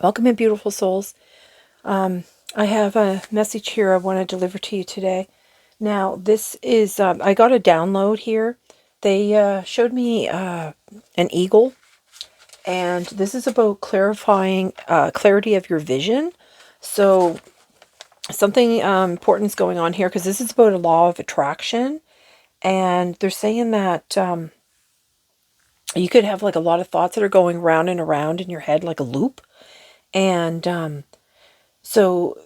Welcome in, beautiful souls. I have a message here I want to deliver to you today. Now, this is, I got a download here. They showed me an eagle, and this is about clarifying clarity of your vision. So, something important is going on here because this is about a law of attraction. And they're saying that you could have like a lot of thoughts that are going round and around in your head like a loop. And so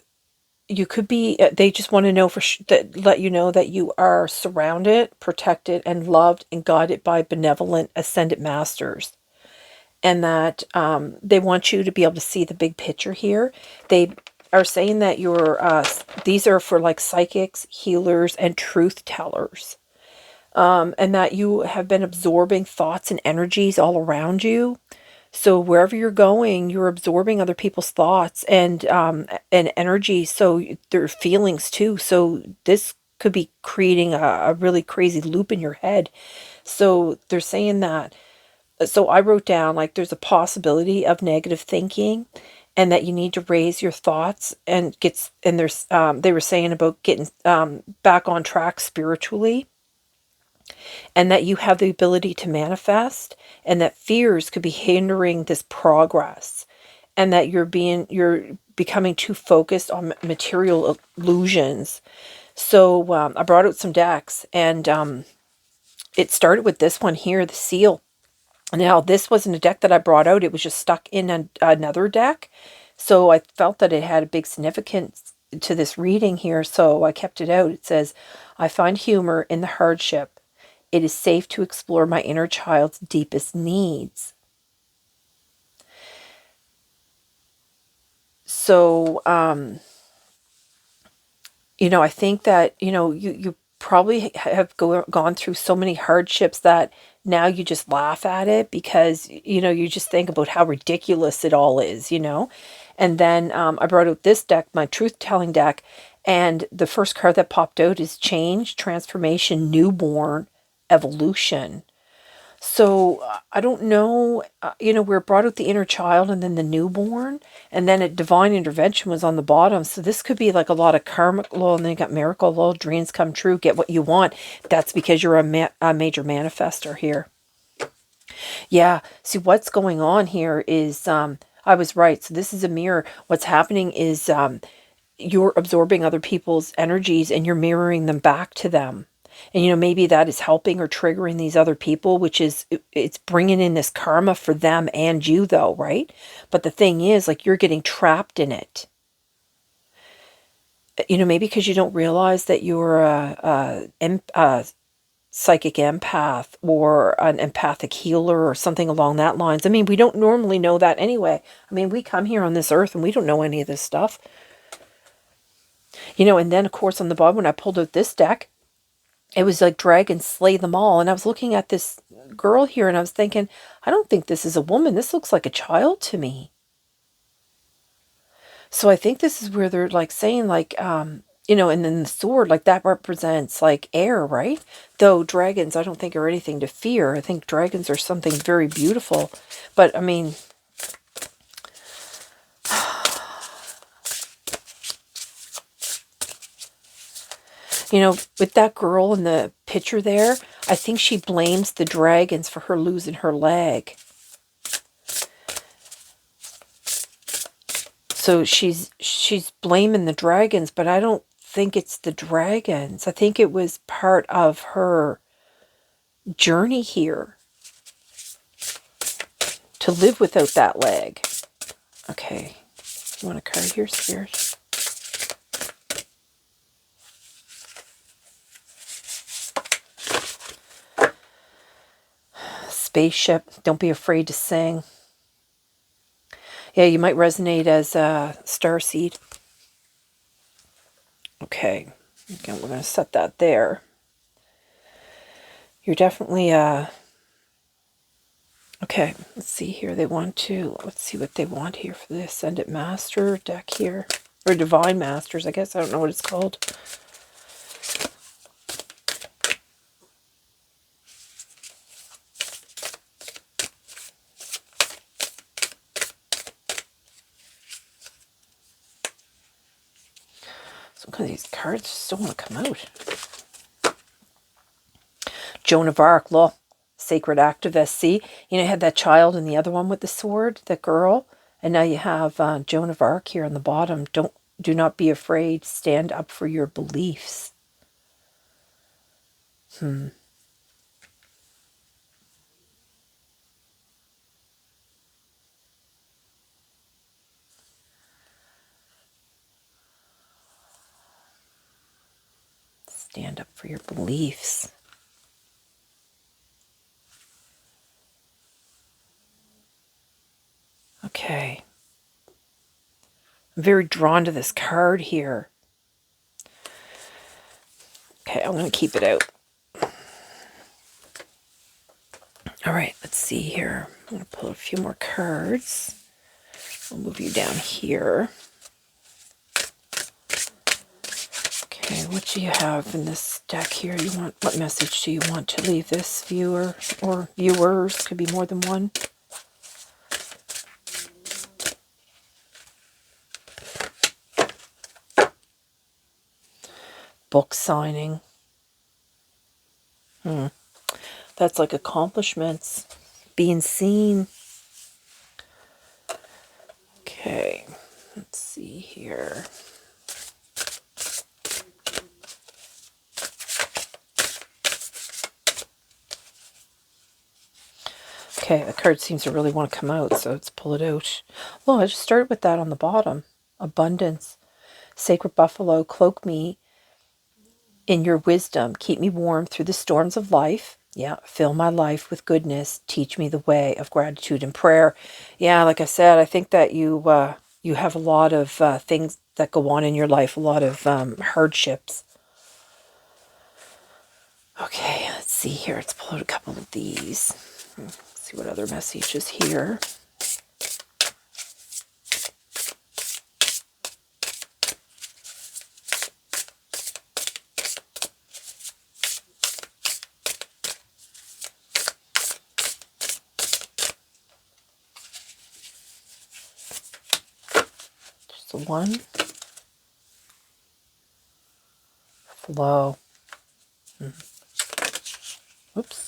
you could be, they just want to know that, let you know that you are surrounded, protected, and loved and guided by benevolent ascended masters. And that they want you to be able to see the big picture here. They are saying that these are for like psychics, healers, and truth tellers. And that you have been absorbing thoughts and energies all around you. So wherever you're going, you're absorbing other people's thoughts and energy. So their feelings too. So this could be creating a really crazy loop in your head. So they're saying that. So I wrote down like there's a possibility of negative thinking, and that you need to raise your thoughts and there's they were saying about getting back on track spiritually, and that you have the ability to manifest, and that fears could be hindering this progress, and that you're becoming too focused on material illusions. So I brought out some decks, and it started with this one here, the seal. Now, this wasn't a deck that I brought out. It was just stuck in another deck. So I felt that it had a big significance to this reading here, so I kept it out. It says, I find humor in the hardship. It is safe to explore my inner child's deepest needs. So, I think that, you probably have gone through so many hardships that now you just laugh at it because, you just think about how ridiculous it all is. And then I brought out this deck, my truth-telling deck, and the first card that popped out is change, transformation, newborn, evolution. So I don't know, we're brought out the inner child and then the newborn, and then a divine intervention was on the bottom. So this could be like a lot of karmic law, and then you got miracle law, dreams come true, get what you want. That's because you're a major manifester here. Yeah, see what's going on here is, I was right. So this is a mirror. What's happening is you're absorbing other people's energies and you're mirroring them back to them. And, maybe that is helping or triggering these other people, which is, it's bringing in this karma for them and you, though, right? But the thing is, like, you're getting trapped in it. Maybe because you don't realize that you're a psychic empath or an empathic healer or something along that lines. I mean, we don't normally know that anyway. I mean, we come here on this earth and we don't know any of this stuff. And then, of course, on the bottom, when I pulled out this deck, it was like dragons slay them all. And I was looking at this girl here and I was thinking, I don't think this is a woman. This looks like a child to me. So I think this is where they're like saying like, and then the sword, like that represents like air, right? Though dragons, I don't think are anything to fear. I think dragons are something very beautiful. But I mean, with that girl in the picture there, I think she blames the dragons for her losing her leg. So she's blaming the dragons, but I don't think it's the dragons. I think it was part of her journey here to live without that leg. Okay, you want a card here, Spirit? Spaceship, don't be afraid to sing. Yeah, you might resonate as a starseed. Okay, we're going to set that there. You're definitely okay, let's see here. Let's see what they want here for the Ascended Master deck here. Or Divine Masters, I guess. I don't know what it's called. Some of these cards just don't want to come out. Joan of Arc, look. Sacred activist. See? You know, you had that child and the other one with the sword, that girl. And now you have Joan of Arc here on the bottom. Do not be afraid. Stand up for your beliefs. Stand up for your beliefs. Okay. I'm very drawn to this card here. Okay, I'm going to keep it out. All right, let's see here. I'm going to pull a few more cards. I'll move you down here. Okay, what do you have in this deck here? What message do you want to leave this viewer or viewers? Could be more than one. Book signing. That's like accomplishments. Being seen. Okay, let's see here. Okay, the card seems to really want to come out, so let's pull it out. Well, I just started with that on the bottom. Abundance. Sacred buffalo, cloak me in your wisdom. Keep me warm through the storms of life. Yeah, fill my life with goodness. Teach me the way of gratitude and prayer. Yeah, like I said, I think that you have a lot of things that go on in your life, a lot of hardships. Okay, let's see here. Let's pull out a couple of these. See what other messages here. Just the one. Flow. Oops.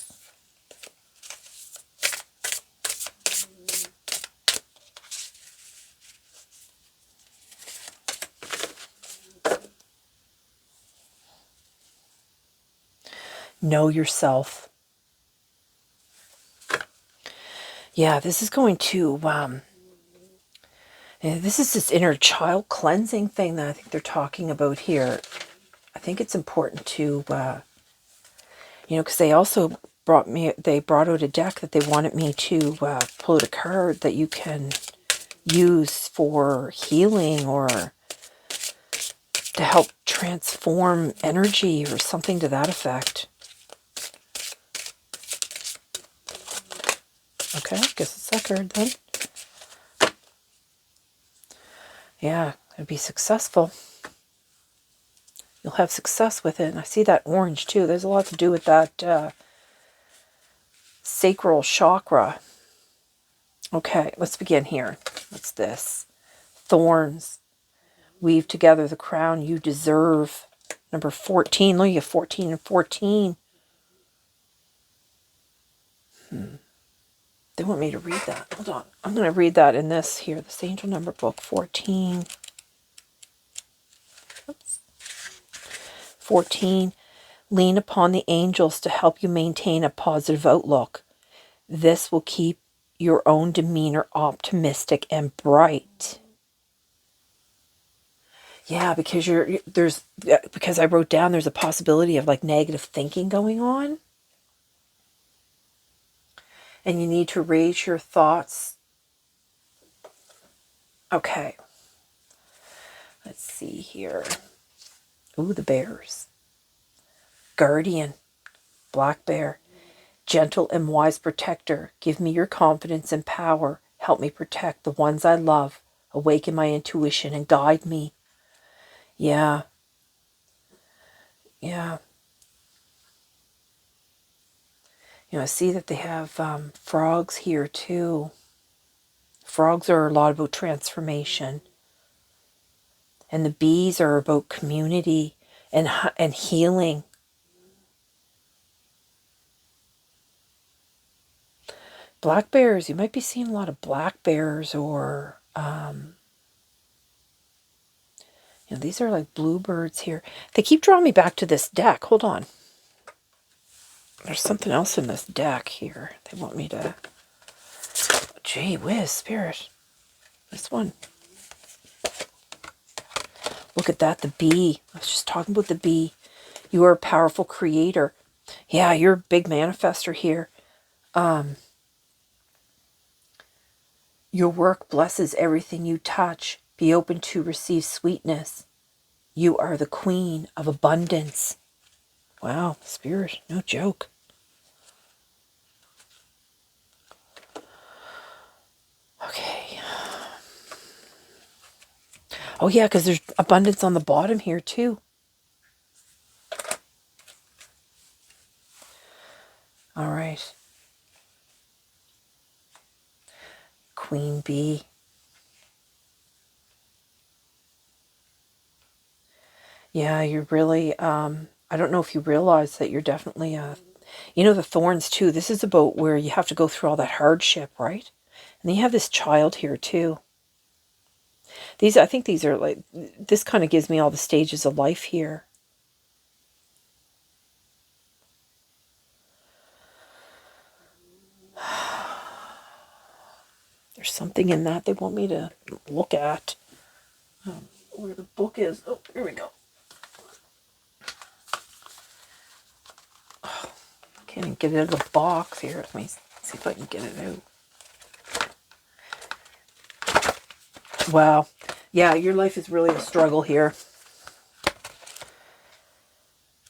Know yourself. Yeah, this is going to, this is this inner child cleansing thing that I think they're talking about here. I think it's important to, because they also brought out a deck that they wanted me to pull out a card that you can use for healing or to help transform energy or something to that effect. Okay, I guess it's that card then. Yeah, it'd be successful. You'll have success with it. And I see that orange too. There's a lot to do with that sacral chakra. Okay, let's begin here. What's this? Thorns. Weave together the crown you deserve. Number 14. Look, you have 14 and 14. They want me to read that. Hold on. I'm going to read that in this here. This angel number book. 14. Oops. 14. Lean upon the angels to help you maintain a positive outlook. This will keep your own demeanor optimistic and bright. Yeah, because because I wrote down there's a possibility of like negative thinking going on. And you need to raise your thoughts. Okay. Let's see here. Ooh, the bears. Guardian. Black bear. Gentle and wise protector. Give me your confidence and power. Help me protect the ones I love. Awaken my intuition and guide me. Yeah. Yeah. I see that they have frogs here too. Frogs are a lot about transformation. And the bees are about community and healing. Black bears, you might be seeing a lot of black bears, or you know, these are like bluebirds here. They keep drawing me back to this deck. Hold on. There's something else in this deck here. They want me to... Gee whiz, Spirit. This one. Look at that, the bee. I was just talking about the bee. You are a powerful creator. Yeah, you're a big manifester here. Your work blesses everything you touch. Be open to receive sweetness. You are the queen of abundance. Wow, Spirit, no joke. Okay. Oh yeah, because there's abundance on the bottom here too. All right. Queen bee. Yeah, you're really, I don't know if you realize that you're definitely, you know, the thorns too. This is about where you have to go through all that hardship, right? And then you have this child here too. These, I think these are like, this kind of gives me all the stages of life here. There's something in that they want me to look at. Where the book is. Oh, here we go. Oh, can't even get it out of the box here. Let me see if I can get it out. Wow. Yeah, your life is really a struggle here.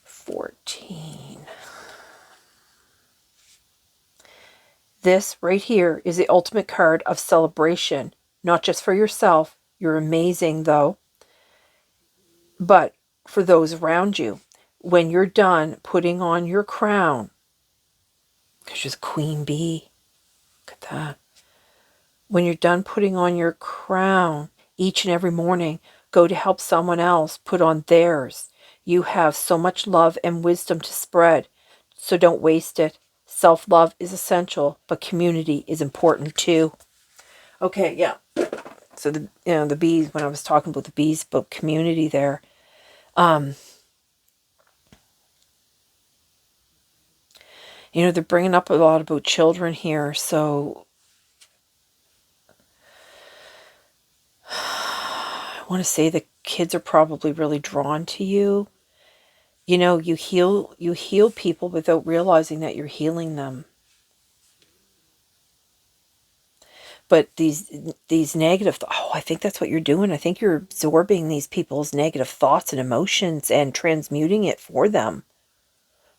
14. This right here is the ultimate card of celebration. Not just for yourself. You're amazing, though. But for those around you. When you're done putting on your crown, because she's a queen bee. Look at that. When you're done putting on your crown each and every morning, go to help someone else put on theirs. You have so much love and wisdom to spread, so don't waste it. Self-love is essential, but community is important too. Okay, yeah. So the bees, when I was talking about the bees, about community there, you know, they're bringing up a lot about children here, so I want to say the kids are probably really drawn to you. You know, you heal people without realizing that you're healing them. But these negative, oh, I think that's what you're doing. I think you're absorbing these people's negative thoughts and emotions and transmuting it for them.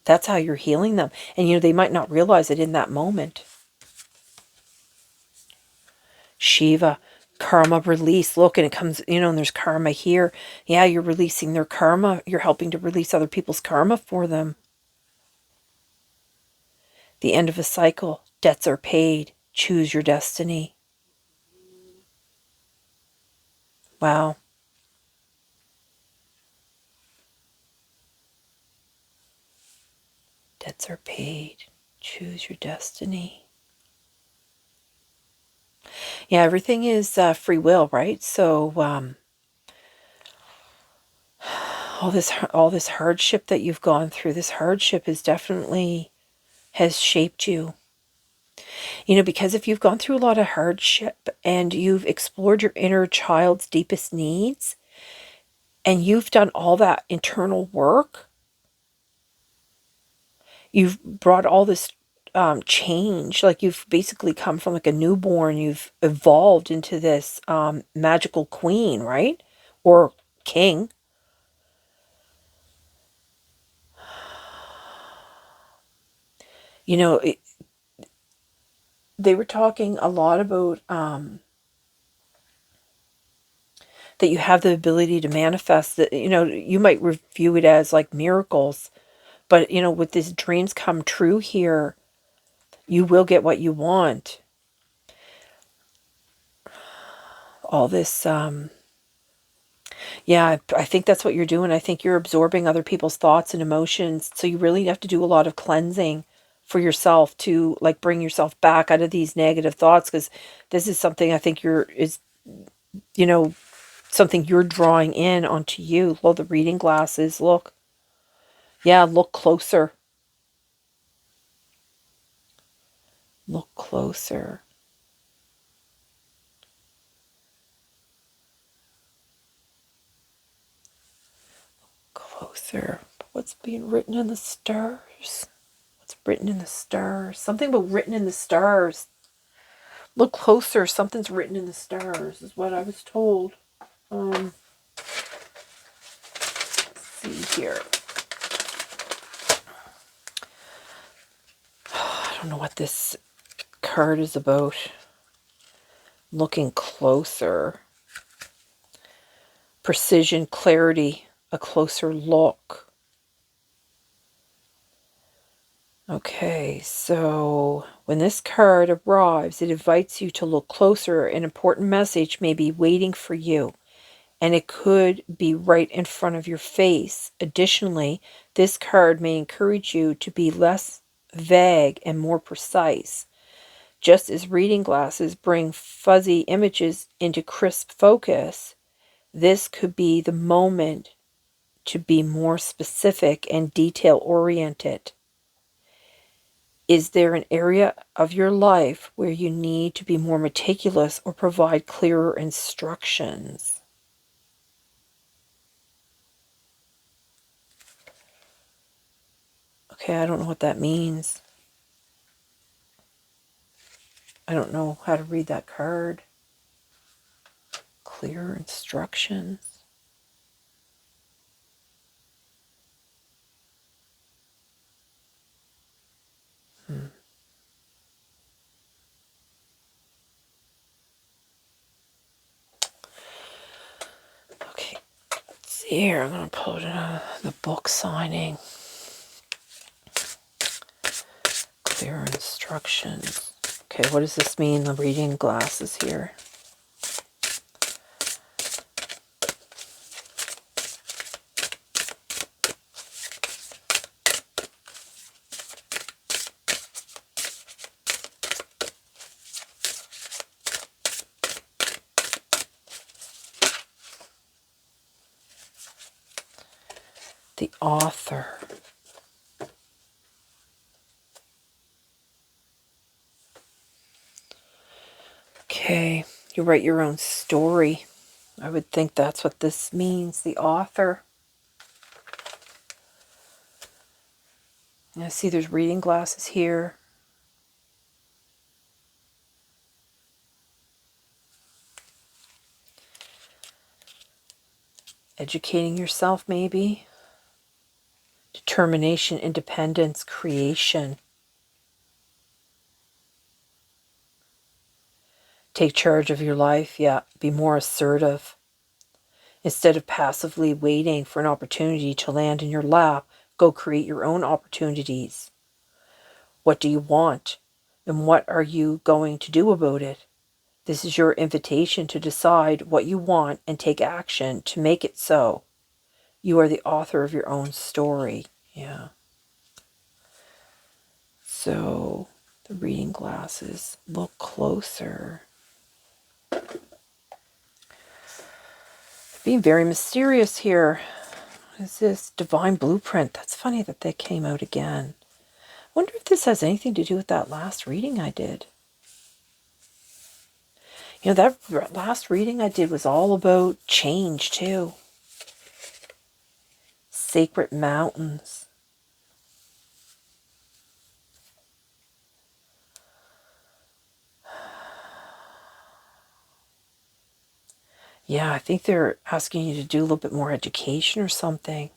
That's how you're healing them. And, you know, they might not realize it in that moment. Shiva, karma release. Look, and it comes, you know, and there's karma here. Yeah, you're releasing their karma. You're helping to release other people's karma for them. The end of a cycle. Debts are paid. Choose your destiny. Wow. Debts are paid. Choose your destiny. Yeah, everything is free will, right? So all this hardship that you've gone through, this hardship is definitely has shaped you. You know, because if you've gone through a lot of hardship and you've explored your inner child's deepest needs and you've done all that internal work, you've brought all this change. Like you've basically come from like a newborn, you've evolved into this magical queen, right? Or king. You know, they were talking a lot about that you have the ability to manifest that, you know, you might review it as like miracles, but you know, with these dreams come true here, you will get what you want. All this Yeah, I think that's what you're doing. I think you're absorbing other people's thoughts and emotions. So you really have to do a lot of cleansing for yourself to like bring yourself back out of these negative thoughts, because this is something I think you know, something you're drawing in onto you. Well, the reading glasses, look. Yeah, look closer. Look closer. Closer. What's being written in the stars? What's written in the stars? Something about written in the stars. Look closer. Something's written in the stars, is what I was told. Let's see here. I don't know what this card is about. Looking closer. Precision, clarity, a closer look. Okay, so when this card arrives, it invites you to look closer. An important message may be waiting for you, and it could be right in front of your face. Additionally, this card may encourage you to be less vague and more precise. Just as reading glasses bring fuzzy images into crisp focus, this could be the moment to be more specific and detail-oriented. Is there an area of your life where you need to be more meticulous or provide clearer instructions? Okay, I don't know what that means. I don't know how to read that card. Clearer instructions. Okay, let's see here. I'm going to pull it the book signing. Clearer instructions. Okay, what does this mean? The reading glasses here. The author. Okay, you write your own story. I would think that's what this means, the author. I see there's reading glasses here. Educating yourself, maybe. Determination, independence, creation. Take charge of your life, yeah. Be more assertive. Instead of passively waiting for an opportunity to land in your lap, go create your own opportunities. What do you want? And what are you going to do about it? This is your invitation to decide what you want and take action to make it so. You are the author of your own story. Yeah. So, the reading glasses. Look closer. Being very mysterious here. What is this? Divine Blueprint. That's funny that they came out again. I wonder if this has anything to do with that last reading I did. You know, that last reading I did was all about change, too. Sacred mountains. Yeah, I think they're asking you to do a little bit more education or something.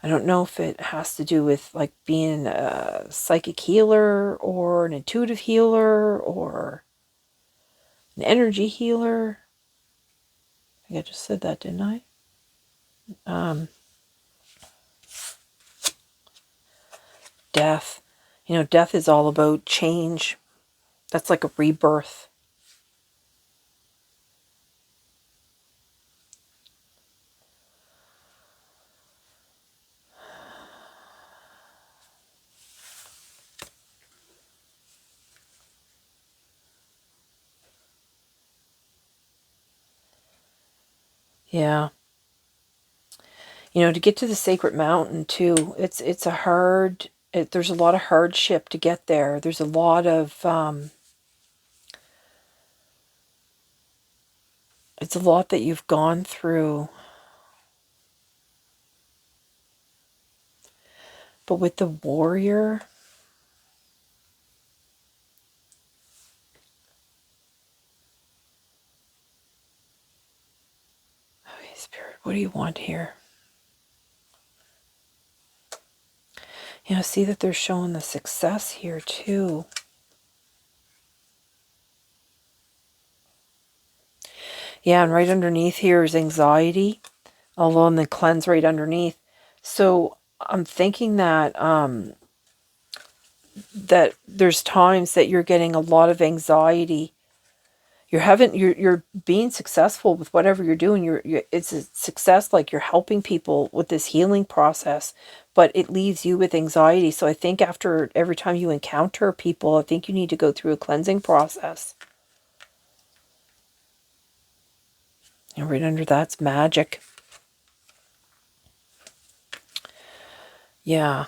I don't know if it has to do with like being a psychic healer or an intuitive healer or an energy healer. I think I just said that, didn't I? Death. You know, death is all about change. That's like a rebirth. Yeah. You know, to get to the sacred mountain too, it's a hard, there's a lot of hardship to get there. There's a lot of, it's a lot that you've gone through. But with the warrior, okay, Spirit, what do you want here? You know, see that they're showing the success here too. Yeah, and right underneath here is anxiety, although in the cleanse right underneath. So I'm thinking that that there's times that you're getting a lot of anxiety. You're being successful with whatever you're doing. It's a success, like you're helping people with this healing process, but it leaves you with anxiety. So I think after every time you encounter people, I think you need to go through a cleansing process. And right under that's magic. Yeah.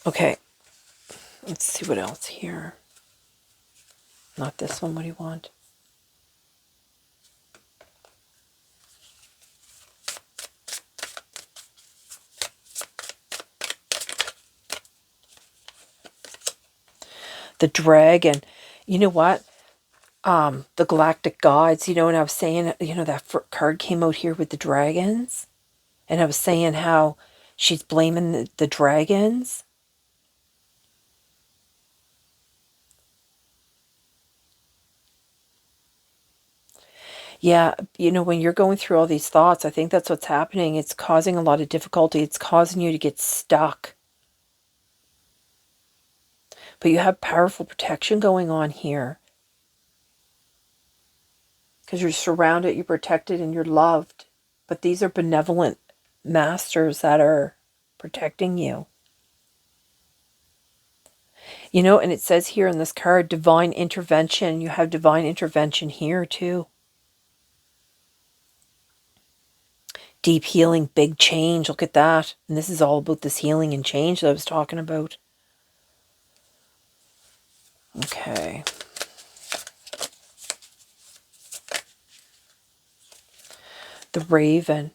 Okay. Let's see what else here. Not this one. What do you want? The dragon. You know what? The galactic gods, you know, and I was saying, you know, that card came out here with the dragons. And I was saying how she's blaming the dragons. Yeah, you know, when you're going through all these thoughts, I think that's what's happening. It's causing a lot of difficulty. It's causing you to get stuck. But you have powerful protection going on here. Because you're surrounded, you're protected, and you're loved. But these are benevolent masters that are protecting you. You know, and it says here in this card, divine intervention. You have divine intervention here too. Deep healing, big change. Look at that. And this is all about this healing and change that I was talking about. Okay. The Raven.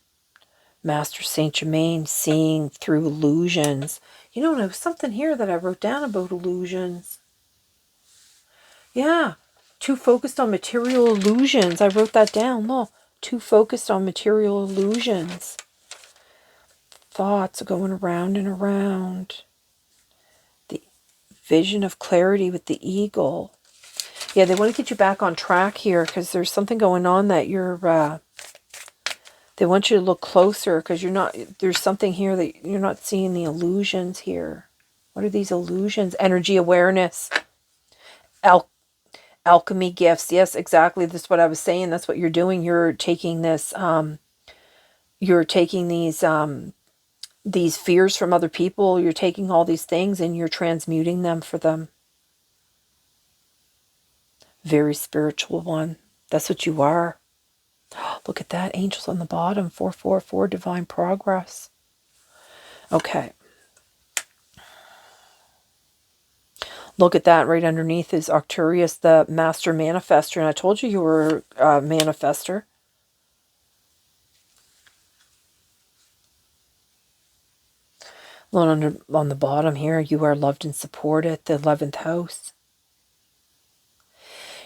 Master Saint Germain, seeing through illusions. You know, there was something here that I wrote down about illusions. Yeah. Too focused on material illusions. I wrote that down. Look. Too focused on material illusions. Thoughts going around and around. The vision of clarity with the eagle. Yeah, they want to get you back on track here because there's something going on that you're... they want you to look closer because you're not... There's something here that you're not seeing the illusions here. What are these illusions? Energy awareness. Alchemy gifts. Yes, exactly. That's what I was saying. That's what you're doing. You're taking this... you're taking these fears from other people. You're taking all these things and you're transmuting them for them. Very spiritual one. That's what you are. Look at that. Angels on the bottom. 444. Divine progress. Okay. Look at that. Right underneath is Arcturus, the master manifester. And I told you you were a manifester. On the bottom here, you are loved and supported. The 11th house.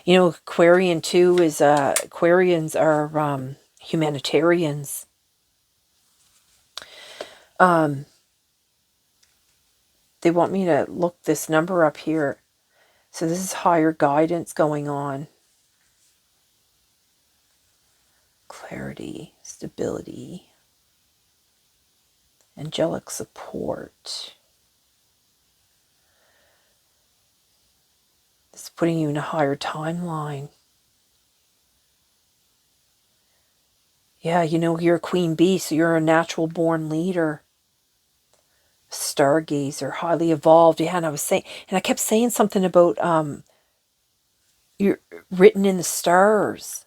You know, Aquarian too is... Aquarians are humanitarians. They want me to look this number up here. So this is higher guidance going on. Clarity, stability, angelic support. This is putting you in a higher timeline. Yeah, you know, you're a queen bee, so you're a natural born leader. stargazer, highly evolved. Yeah, and I was saying, and I kept saying something about you're written in the stars.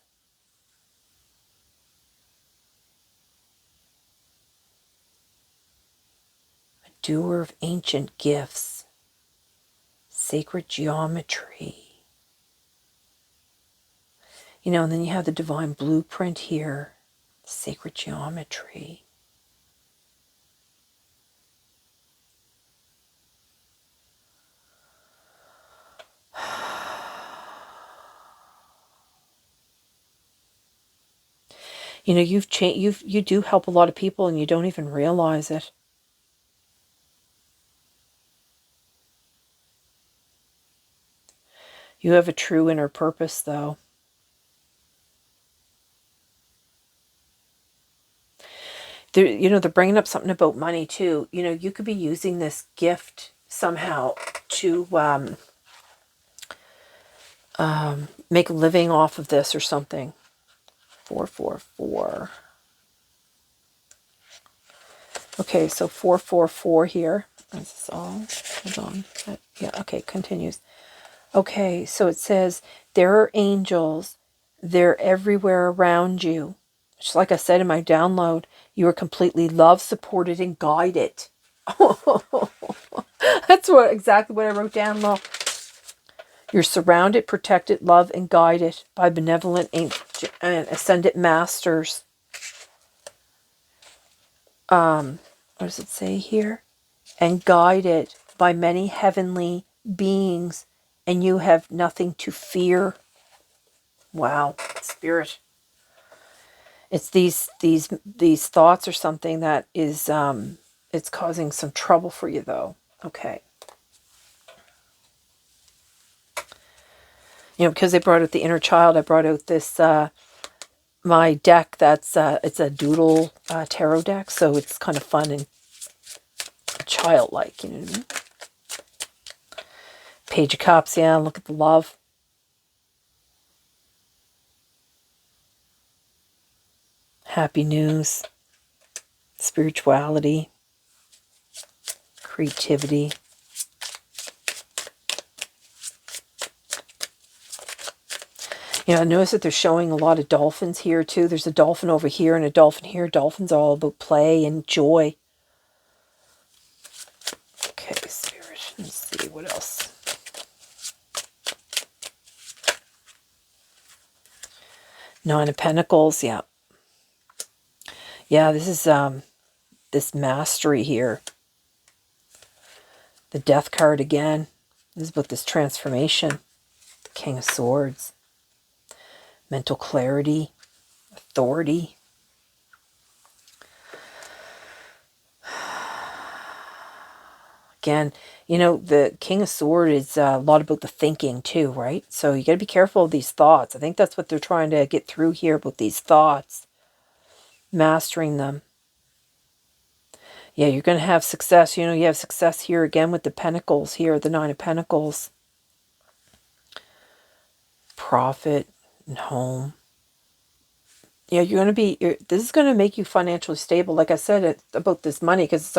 A doer of ancient gifts, sacred geometry. You know, and then you have the divine blueprint here, sacred geometry. You know, you've changed. You do help a lot of people, and you don't even realize it. You have a true inner purpose, though. You know, they're bringing up something about money too. You know, you could be using this gift somehow to make a living off of this or something. 444. Okay, so 444 here. Is this all? Hold on. Yeah, okay, continues. Okay, so it says, there are angels. They're everywhere around you. Just like I said in my download, you are completely loved, supported, and guided. That's exactly what I wrote down, look. You're surrounded, protected, loved, and guided by benevolent and ascended masters. What does it say here? And guided by many heavenly beings, and you have nothing to fear. Wow, Spirit. It's these thoughts or something that is it's causing some trouble for you, though. Okay. You know, because they brought out the inner child, I brought out this my deck. That's it's a doodle tarot deck, so it's kind of fun and childlike. You know what I mean? Page of Cups. Yeah, look at the love. Happy news. Spirituality. Creativity. You know, I notice that they're showing a lot of dolphins here too. There's a dolphin over here and a dolphin here. Dolphins are all about play and joy. Okay, Spirit. Let's see what else. Nine of Pentacles. Yeah. Yeah, this is this mastery here. The Death card again. This is about this transformation. The King of Swords. Mental clarity. Authority. Again, you know, the King of Swords is a lot about the thinking too, right? So you got to be careful of these thoughts. I think that's what they're trying to get through here about these thoughts. Mastering them. Yeah, you're going to have success. You know, you have success here again with the Pentacles here, the Nine of Pentacles. Profit and home. Yeah, you're going to be, this is going to make you financially stable. Like I said, it's about this money, because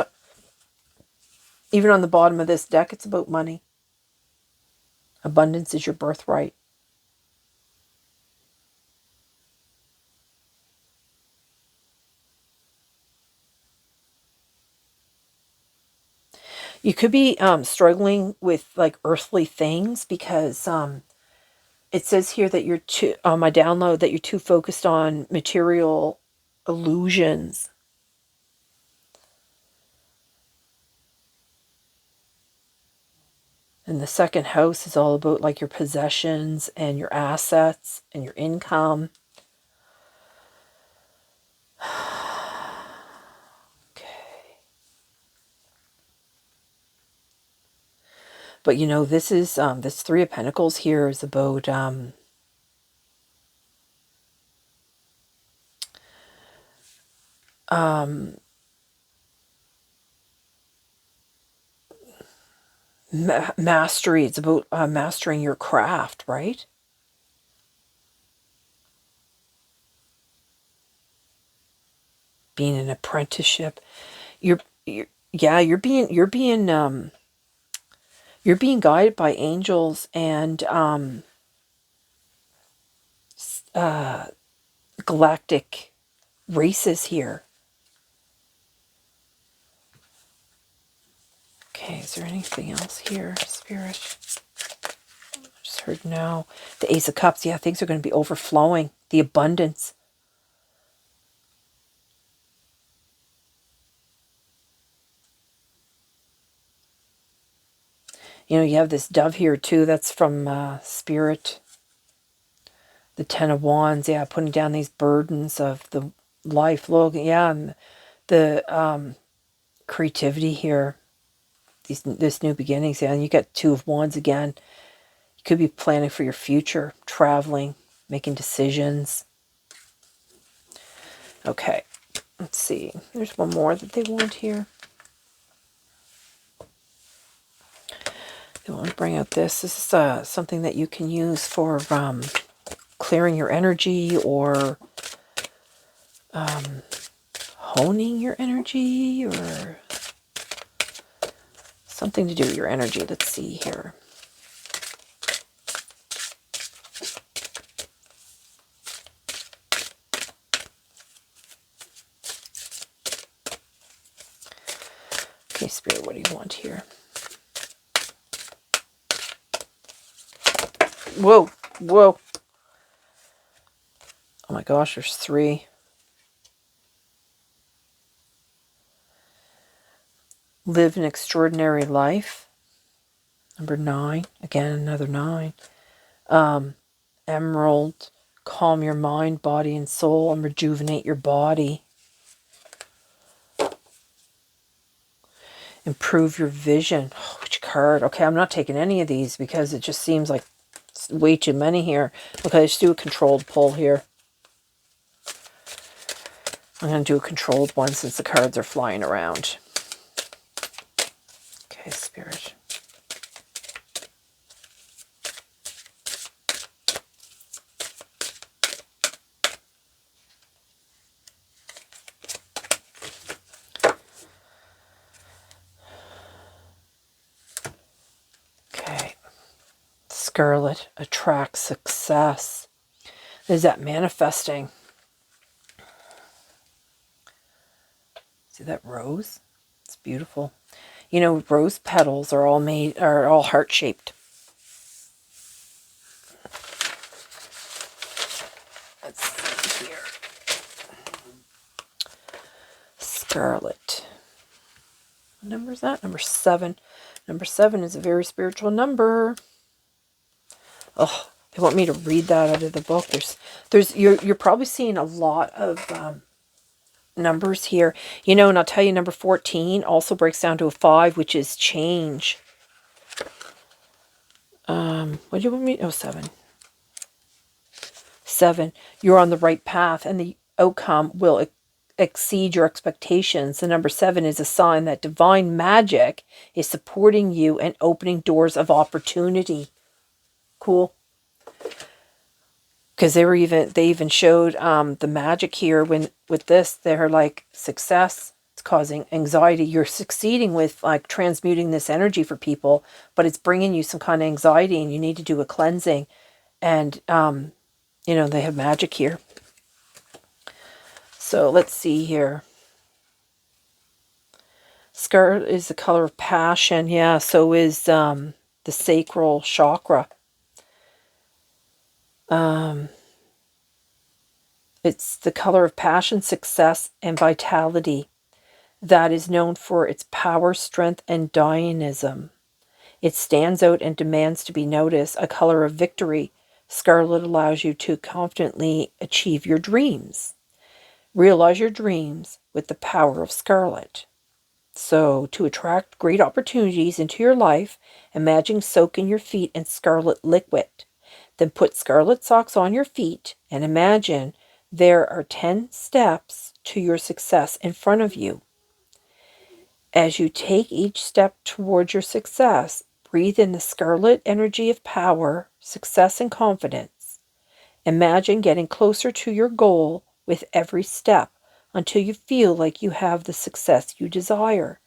even on the bottom of this deck, it's about money. Abundance is your birthright. You could be struggling with like earthly things, because it says here that you're too, on my download, that you're too focused on material illusions. And the second house is all about like your possessions and your assets and your income. Okay. But you know, this is this Three of Pentacles here is about mastery. It's about mastering your craft, right? Being an apprenticeship. You're yeah, you're being guided by angels and galactic races here. Okay, is there anything else here, Spirit? I just heard no. The Ace of Cups, yeah, things are going to be overflowing. The abundance. You know, you have this dove here too. That's from Spirit. The Ten of Wands, yeah, putting down these burdens of the life. Look, yeah, and the creativity here. This new beginnings, yeah, and you got Two of Wands again. You could be planning for your future, traveling, making decisions. Okay, let's see. There's one more that they want here. They want to bring out this. This is something that you can use for clearing your energy or honing your energy or something to do with your energy. Let's see here. Okay, Spirit, what do you want here? Whoa, whoa. Oh my gosh, there's 3. Live an extraordinary life. Number 9. Again, another 9. Emerald. Calm your mind, body, and soul, and rejuvenate your body. Improve your vision. Oh, which card? Okay, I'm not taking any of these because it just seems like way too many here. Okay, let's do a controlled pull here. I'm going to do a controlled one since the cards are flying around. Okay, Spirit. Okay. Scarlet attracts success. Is that manifesting? See that rose? It's beautiful. You know, rose petals are all heart-shaped. Let's see here. Scarlet. What number is that? Number 7. Number 7 is a very spiritual number. Oh, they want me to read that out of the book. You're probably seeing a lot of numbers here. You know, and I'll tell you, number 14 also breaks down to a 5, which is change. What do you want me? Oh, 7. 7. You're on the right path, and the outcome will exceed your expectations. The number 7 is a sign that divine magic is supporting you and opening doors of opportunity. Cool. Because they even showed the magic here with this. They're like, success, it's causing anxiety. You're succeeding with like transmuting this energy for people, but it's bringing you some kind of anxiety, and you need to do a cleansing. And you know, they have magic here. So let's see here. Scarlet is the color of passion. Yeah, so is the sacral chakra. It's the color of passion, success, and vitality that is known for its power, strength, and dynamism. It stands out and demands to be noticed. A color of victory. Scarlet allows you to confidently achieve your dreams. Realize your dreams with the power of scarlet. So, to attract great opportunities into your life, imagine soaking your feet in scarlet liquid. Then put scarlet socks on your feet and imagine there are 10 steps to your success in front of you. As you take each step towards your success, breathe in the scarlet energy of power, success, and confidence. Imagine getting closer to your goal with every step until you feel like you have the success you desire.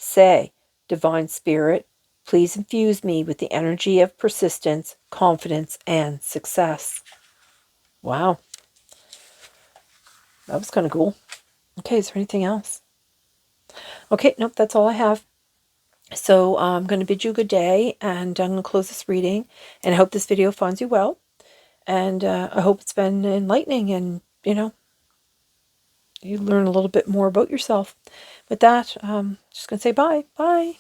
Say, Divine Spirit, please infuse me with the energy of persistence, confidence, and success. Wow. That was kind of cool. Okay, is there anything else? Okay, nope, that's all I have. So I'm going to bid you a good day, and I'm going to close this reading, and I hope this video finds you well, and I hope it's been enlightening, and, you learn a little bit more about yourself. With that, just going to say bye. Bye.